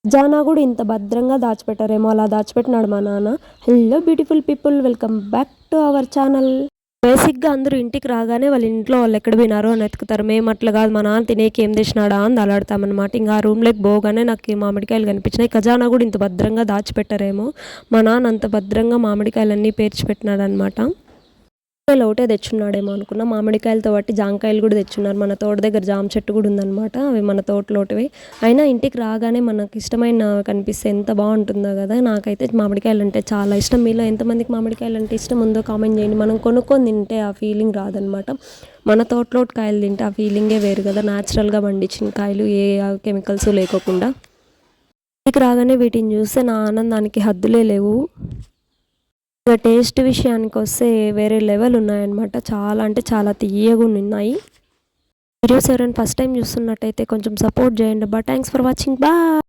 ఖజానా కూడా ఇంత భద్రంగా దాచిపెట్టారేమో అలా దాచిపెట్టినాడు మా నాన్న. Hello beautiful people, welcome back to our channel. బేసిక్గా అందరూ ఇంటికి రాగానే వాళ్ళ ఇంట్లో వాళ్ళు ఎక్కడ పోయినారో అని వెతుకుతారు. మేము అట్లా కాదు, మా నాన్న తినేకి ఏం తెచ్చినాడా అని దలాడతామన్నమాట. ఇంకా ఆ రూమ్లోకి పోగానే నాకు ఈ మామిడికాయలు కనిపించినాయి. ఖజానా కూడా ఇంత భద్రంగా దాచిపెట్టారేమో. మా నాన్న అంత భద్రంగా మామిడికాయలన్నీ పేర్చి పెట్టినాడు అనమాట. ఒకటే తెచ్చున్నాడేమో అనుకున్నా, మామిడికాయలతో పాటు జాంకాయలు కూడా తెచ్చున్నారు. మన తోట దగ్గర జామ చెట్టు కూడా ఉందన్నమాట. అవి మన తోటలోటివి. అయినా ఇంటికి రాగానే మనకు ఇష్టమైన కనిపిస్తే ఎంత బాగుంటుందో కదా. నాకైతే మామిడికాయలు అంటే చాలా ఇష్టం. మీలో ఎంతమందికి మామిడికాయలు అంటే ఇష్టం ఉందో కామెంట్ చేయండి. మనం కొనుక్కొని తింటే ఆ ఫీలింగ్ రాదనమాట. మన తోటలోటి కాయలు తింటే ఆ ఫీలింగే వేరు కదా. న్యాచురల్గా పండించిన కాయలు, ఏ కెమికల్స్ లేకోకుండా. ఇంటికి రాగానే వీటిని చూస్తే నా ఆనందానికి హద్దులే లేవు. ఇక టేస్ట్ విషయానికి వస్తే వేరే లెవెల్ ఉన్నాయన్నమాట. చాలా అంటే చాలా తియ్యగా ఉన్నాయి. వీడియోస్ ఎవరైనా ఫస్ట్ టైం చూస్తున్నట్టయితే కొంచెం సపోర్ట్ చేయండి. Thanks for watching. బాయ్.